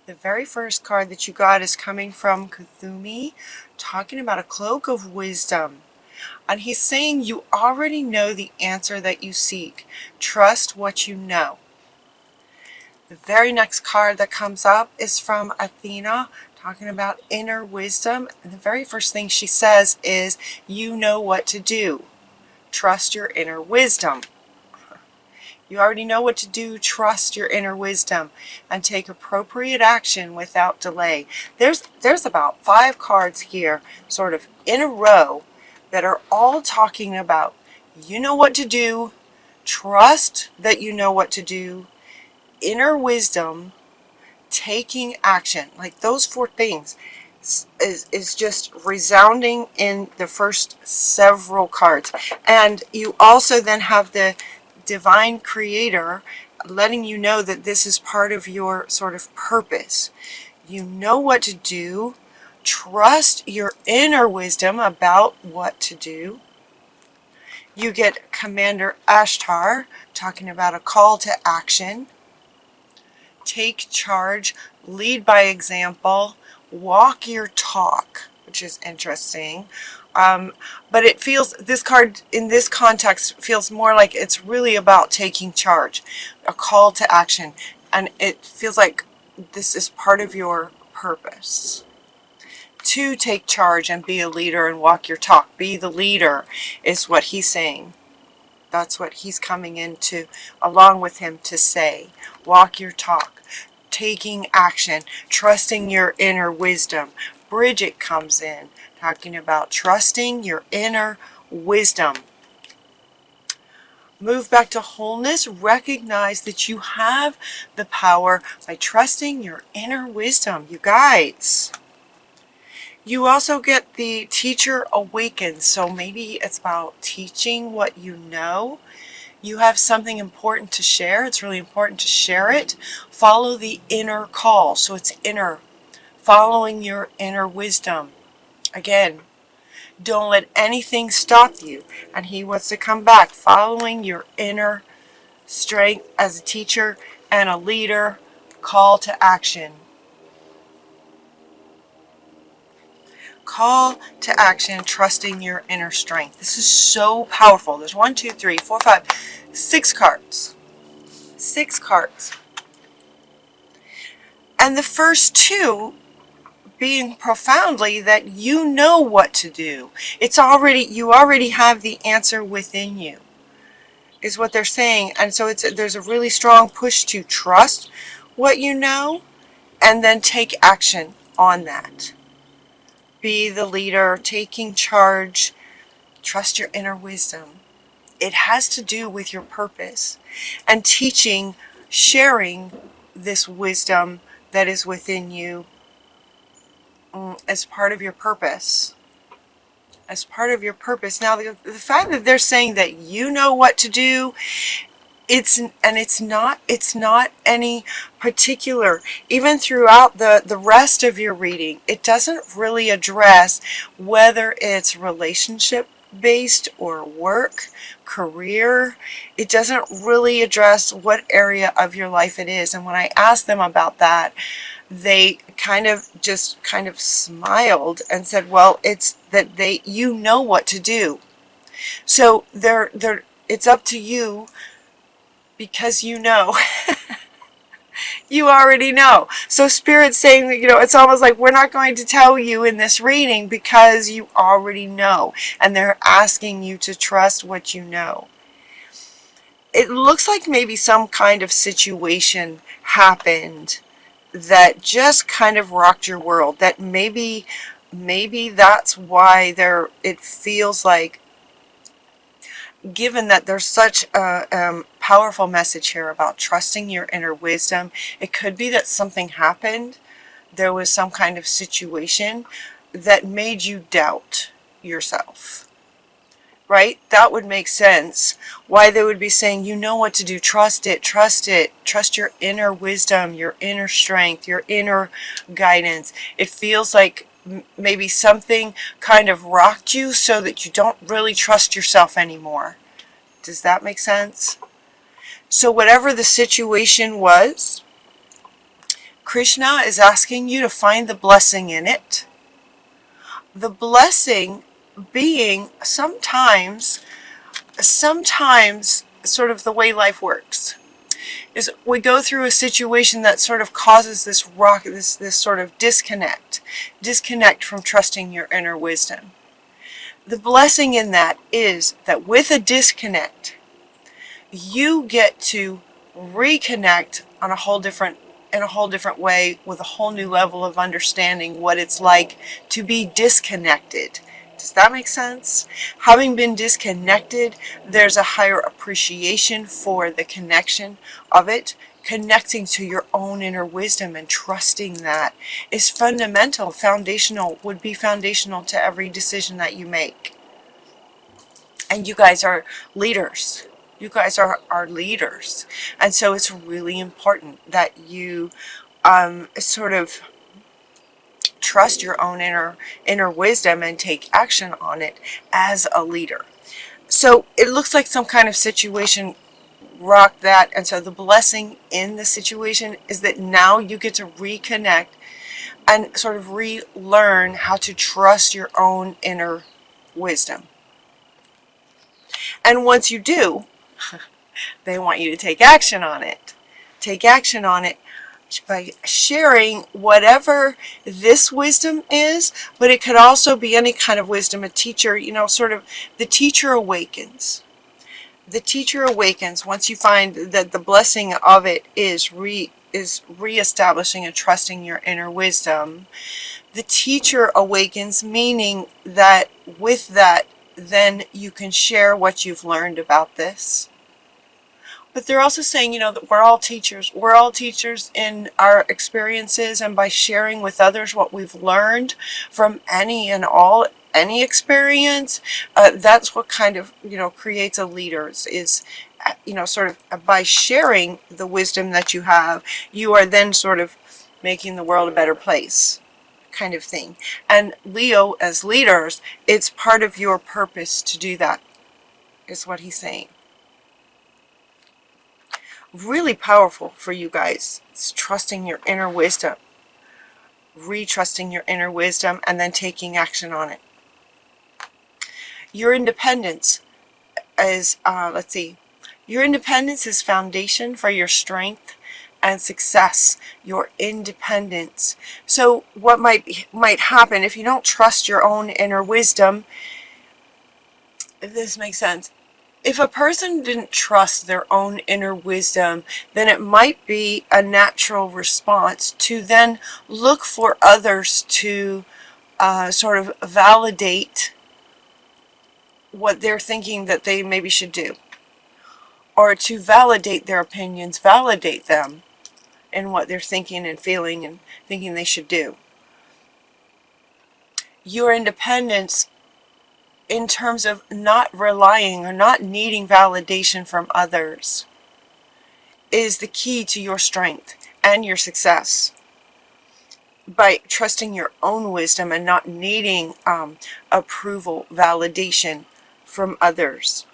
The very first card that you got is coming from Kuthumi, talking about a cloak of wisdom. And he's saying you already know the answer that you seek. Trust what you know. The very next card that comes up is from Athena, talking about inner wisdom. And the very first thing she says is, you know what to do. Trust your inner wisdom. You already know what to do. Trust your inner wisdom and take appropriate action without delay. There's about 5 cards here, sort of in a row, that are all talking about you know what to do, trust that you know what to do, inner wisdom, taking action. Like those 4 things is just resounding in the first several cards. And you also then have the divine creator letting you know that this is part of your sort of purpose. You know what to do. Trust your inner wisdom about what to do. You get Commander Ashtar talking about a call to action. Take charge, lead by example, walk your talk, which is interesting. But it feels, this card in this context feels more like it's really about taking charge, a call to action. And it feels like this is part of your purpose. To take charge and be a leader and walk your talk. Be the leader is what he's saying. That's what he's coming into along with him to say. Walk your talk. Taking action. Trusting your inner wisdom. Bridget comes in talking about trusting your inner wisdom. Move back to wholeness. Recognize that you have the power by trusting your inner wisdom. You guys. You also get the teacher awakens. So maybe it's about teaching what you know. You have something important to share. It's really important to share it. Follow the inner call. So it's inner. Following your inner wisdom. Again, don't let anything stop you. And he wants to come back. Following your inner strength as a teacher and a leader. Call to action. Call to action, trusting your inner strength. This is so powerful. There's 1, 2, 3, 4, 5, 6 cards. 6 cards. And the first 2 being profoundly that you know what to do. You already have the answer within you, is what they're saying. And so there's a really strong push to trust what you know and then take action on that. Be the leader, taking charge, trust your inner wisdom. It has to do with your purpose and teaching, sharing this wisdom that is within you as part of your purpose. As part of your purpose. Now, the fact that they're saying that you know what to do, it's not any particular, even throughout the rest of your reading, it doesn't really address whether it's relationship based or work, career. It doesn't really address what area of your life it is. And when I asked them about that, they kind of smiled and said, well, it's that you know what to do. So it's up to you. Because you know, you already know. So Spirit's saying, it's almost like we're not going to tell you in this reading because you already know. And they're asking you to trust what you know. It looks like maybe some kind of situation happened that just kind of rocked your world. That maybe that's why it feels like, given that there's such a powerful message here about trusting your inner wisdom, it could be that something happened. There was some kind of situation that made you doubt yourself. Right? That would make sense. Why they would be saying, you know what to do. Trust it. Trust it. Trust your inner wisdom, your inner strength, your inner guidance. It feels like maybe something kind of rocked you so that you don't really trust yourself anymore. Does that make sense? So whatever the situation was, Krishna is asking you to find the blessing in it. The blessing being sometimes sort of the way life works is we go through a situation that sort of causes this sort of disconnect from trusting your inner wisdom. The blessing in that is that with a disconnect, you get to reconnect on in a whole different way with a whole new level of understanding what it's like to be disconnected. Does that make sense? Having been disconnected, there's a higher appreciation for the connection of it. Connecting to your own inner wisdom and trusting that is fundamental, foundational, would be foundational to every decision that you make. And you guys are leaders. You guys are leaders. And so it's really important that you sort of trust your own inner wisdom and take action on it as a leader. So it looks like some kind of situation rocked that, and so the blessing in the situation is that now you get to reconnect and sort of relearn how to trust your own inner wisdom. And once you do, they want you to take action on it. Take action on it by sharing whatever this wisdom is, but it could also be any kind of wisdom. A teacher, sort of the teacher awakens. The teacher awakens once you find that the blessing of it is reestablishing and trusting your inner wisdom. The teacher awakens, meaning that with that, then you can share what you've learned about this. But they're also saying, that we're all teachers. We're all teachers in our experiences, and by sharing with others what we've learned from any experience, that's what kind of, creates a leader is, sort of by sharing the wisdom that you have, you are then sort of making the world a better place, kind of thing. And Leo, as leaders, it's part of your purpose to do that, is what he's saying. Really powerful for you guys. It's trusting your inner wisdom, retrusting your inner wisdom, and then taking action on it. Your independence is, your independence is foundation for your strength and success. Your independence. So what might happen if you don't trust your own inner wisdom, if this makes sense, if a person didn't trust their own inner wisdom, then it might be a natural response to then look for others to sort of validate what they're thinking that they maybe should do, or to validate their opinions, validate them in what they're thinking and feeling and thinking they should do. Your independence, in terms of not relying or not needing validation from others, is the key to your strength and your success. By trusting your own wisdom and not needing approval, validation from others.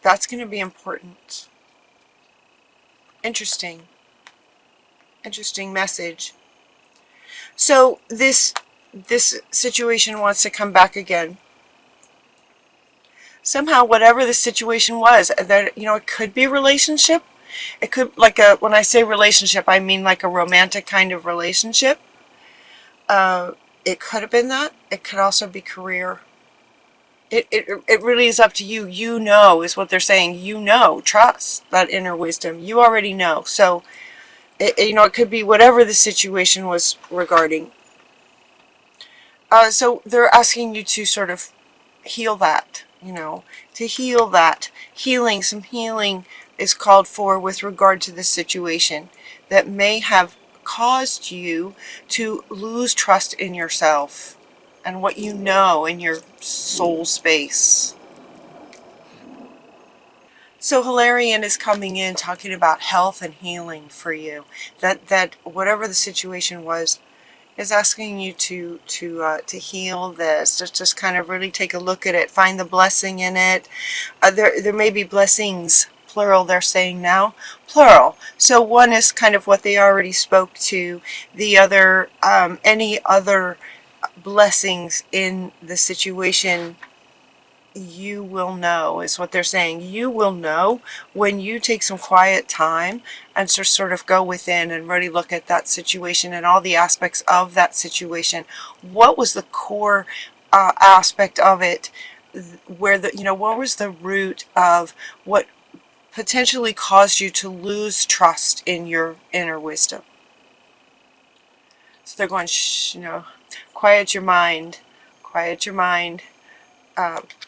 That's going to be important. Interesting message. So this situation wants to come back again. Somehow, whatever the situation was, that it could be a relationship. It could, when I say relationship, I mean like a romantic kind of relationship. It could have been that. It could also be career. It really is up to you. You know, is what they're saying. Trust that inner wisdom. You already know. So, it could be whatever the situation was regarding. So they're asking you to sort of heal that. To heal that. Some healing is called for with regard to this situation that may have caused you to lose trust in yourself and what you know in your soul space. So Hilarion is coming in talking about health and healing for you. That whatever the situation was, is asking you to heal this. Just kind of really take a look at it, find the blessing in it. There may be blessings, plural they're saying now? Plural. So one is kind of what they already spoke to. The other, any other blessings in the situation, you will know, is what they're saying. You will know when you take some quiet time and sort of go within and really look at that situation and all the aspects of that situation. What was the core aspect of it? Where what was the root of what potentially caused you to lose trust in your inner wisdom? So they're going, shh, quiet your mind, quiet your mind.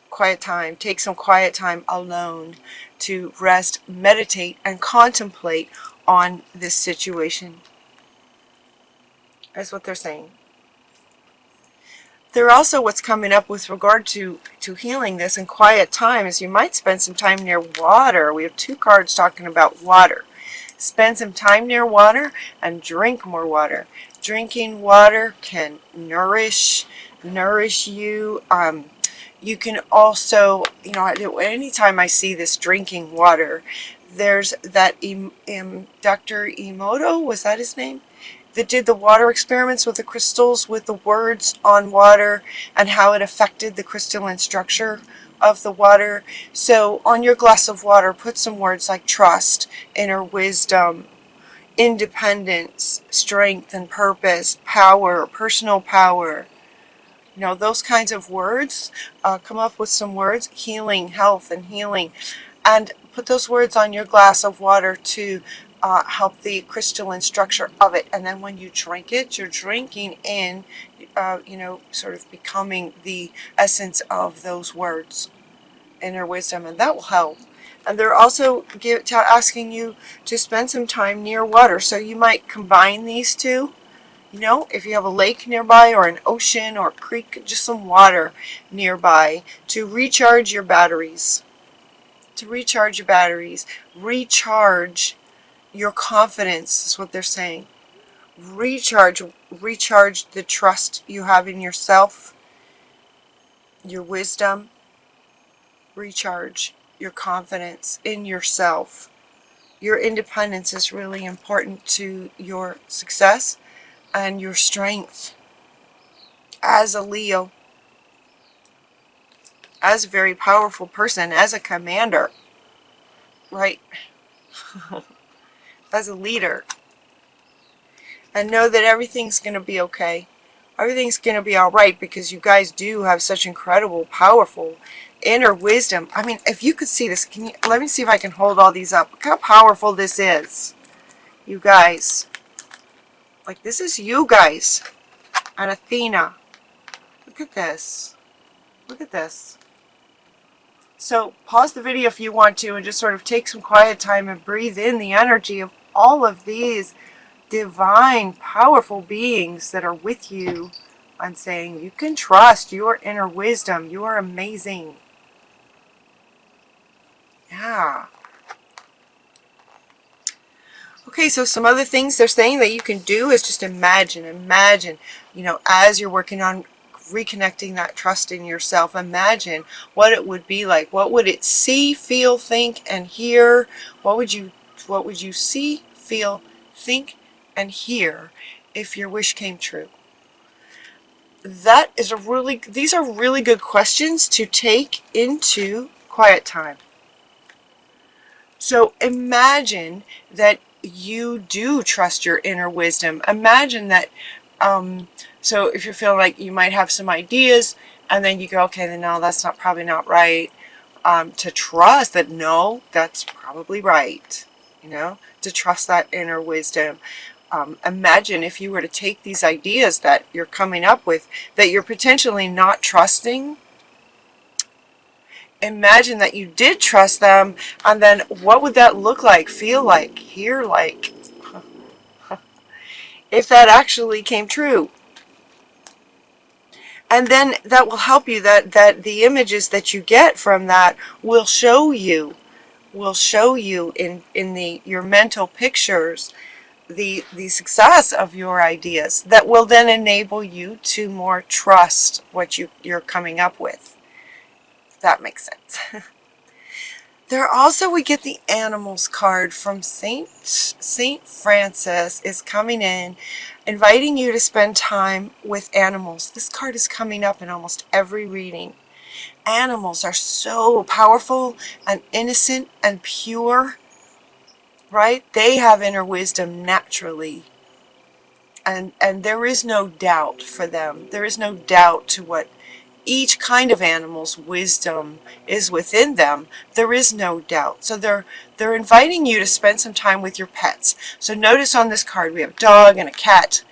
Quiet time. Take some quiet time alone to rest, meditate, and contemplate on this situation. That's what they're saying. They're also, what's coming up with regard to healing this and quiet time is you might spend some time near water. We have 2 cards talking about water. Spend some time near water and drink more water. Drinking water can nourish you. You can also, anytime I see this drinking water, there's that Dr. Emoto, was that his name? That did the water experiments with the crystals, with the words on water and how it affected the crystalline structure of the water. So on your glass of water, put some words like trust, inner wisdom, independence, strength and purpose, power, personal power. Those kinds of words. Come up with some words, healing, health, and healing. And put those words on your glass of water to help the crystalline structure of it. And then when you drink it, you're drinking in, sort of becoming the essence of those words, inner wisdom, and that will help. And they're also asking you to spend some time near water. So you might combine these two. If you have a lake nearby or an ocean or a creek, just some water nearby to recharge your batteries. Recharge your confidence is what they're saying. Recharge the trust you have in yourself, your wisdom. Recharge your confidence in yourself. Your independence is really important to your success and your strength as a Leo, as a very powerful person, as a commander, right? As a leader. And know that everything's going to be okay. Everything's going to be all right because you guys do have such incredible, powerful inner wisdom. I mean, if you could see this, let me see if I can hold all these up. Look how powerful this is. You guys. Like, this is you guys. And Athena. Look at this. Look at this. So pause the video if you want to and just sort of take some quiet time and breathe in the energy of all of these divine, powerful beings that are with you. I'm saying you can trust your inner wisdom. You are amazing. Yeah. Okay, so some other things they're saying that you can do is just imagine, as you're working on reconnecting that trust in yourself, imagine what it would be like. What would it see, feel, think, and hear? What would you see, feel, think, and hear if your wish came true? These are really good questions to take into quiet time. So imagine that you do trust your inner wisdom. Imagine that, so if you're feeling like you might have some ideas and then you go, okay, then no, that's probably not right. To trust that, no, that's probably right. To trust that inner wisdom. Imagine if you were to take these ideas that you're coming up with, that you're potentially not trusting. Imagine that you did trust them, and then what would that look like, feel like, hear like, if that actually came true? And then that will help you, that the images that you get from that will show you in your mental pictures the success of your ideas that will then enable you to more trust what you're coming up with. If that makes sense. There also we get the animals card from Saint Francis is coming in, inviting you to spend time with animals. This card is coming up in almost every reading. Animals are so powerful and innocent and pure, right? They have inner wisdom naturally. And there is no doubt for them. There is no doubt to what each kind of animal's wisdom is within them. There is no doubt. So they're inviting you to spend some time with your pets. So notice on this card we have a dog and a cat.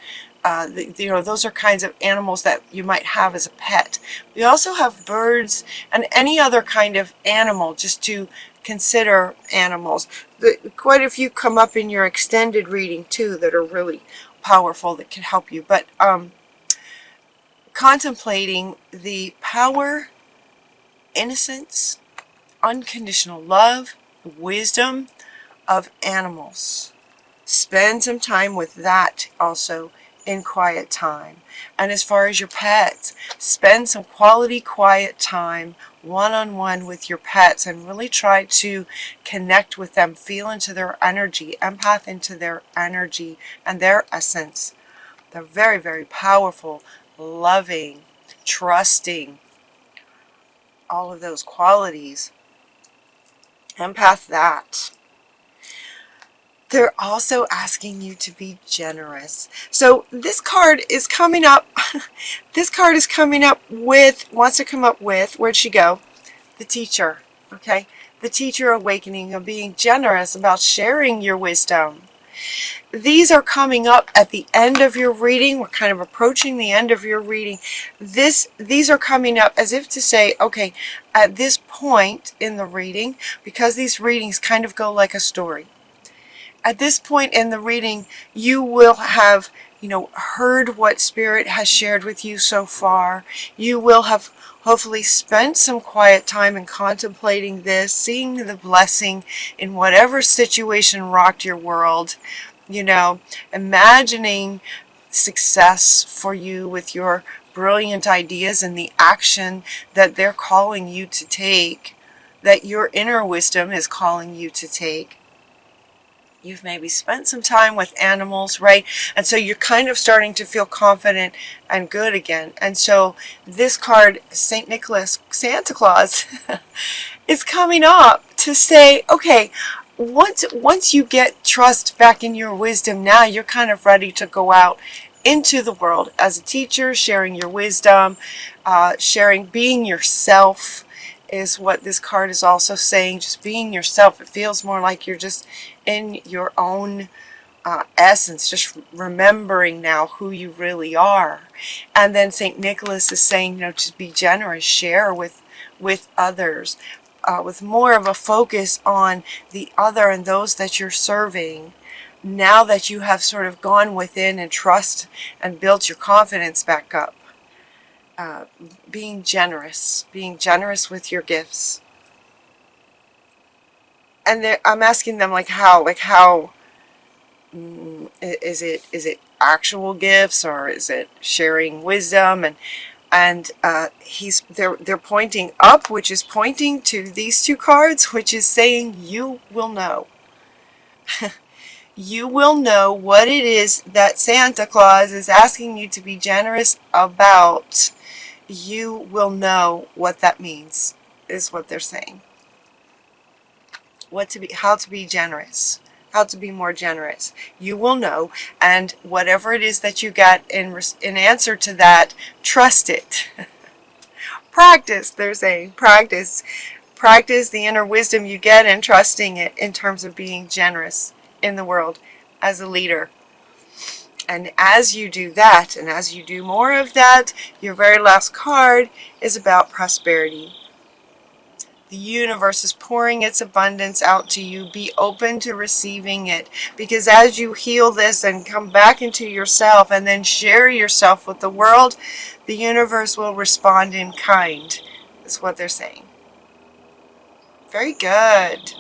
Those are kinds of animals that you might have as a pet. We also have birds and any other kind of animal, just to consider animals. Quite a few come up in your extended reading too that are really powerful that can help you. But contemplating the power, innocence, unconditional love, wisdom of animals. Spend some time with that also in quiet time. And as far as your pets, spend some quality quiet time one-on-one with your pets and really try to connect with them, feel into their energy, empath into their energy and their essence. They're very, very powerful, loving, trusting, all of those qualities. Empath that. They're also asking you to be generous. So this card is coming up. This card is coming up with, wants to come up with, where'd she go? The teacher, okay? The teacher awakening of being generous about sharing your wisdom. These are coming up at the end of your reading. We're kind of approaching the end of your reading. These are coming up as if to say, okay, at this point in the reading, because these readings kind of go like a story. At this point in the reading, you will have, heard what Spirit has shared with you so far. You will have hopefully spent some quiet time in contemplating this, seeing the blessing in whatever situation rocked your world, imagining success for you with your brilliant ideas and the action that they're calling you to take, that your inner wisdom is calling you to take. You've maybe spent some time with animals, right? And so you're kind of starting to feel confident and good again. And so this card, St. Nicholas, Santa Claus, is coming up to say, okay, once you get trust back in your wisdom, now you're kind of ready to go out into the world as a teacher, sharing your wisdom, being yourself is what this card is also saying. Just being yourself. It feels more like you're just in your own essence, just remembering now who you really are. And then St. Nicholas is saying, just be generous, share with others, with more of a focus on the other and those that you're serving. Now that you have sort of gone within and trust and built your confidence back up. Being generous with your gifts. And I'm asking them how is it actual gifts or is it sharing wisdom? And they're pointing up, which is pointing to these two cards, which is saying you will know. You will know what it is that Santa Claus is asking you to be generous about. You will know what that means, is what they're saying. How to be generous, how to be more generous. You will know, and whatever it is that you got in answer to that, trust it. Practice, they're saying, practice the inner wisdom you get and trusting it in terms of being generous in the world as a leader. And as you do that, and as you do more of that, your very last card is about prosperity. The universe is pouring its abundance out to you. Be open to receiving it. Because as you heal this and come back into yourself and then share yourself with the world, the universe will respond in kind. Is what they're saying. Very good.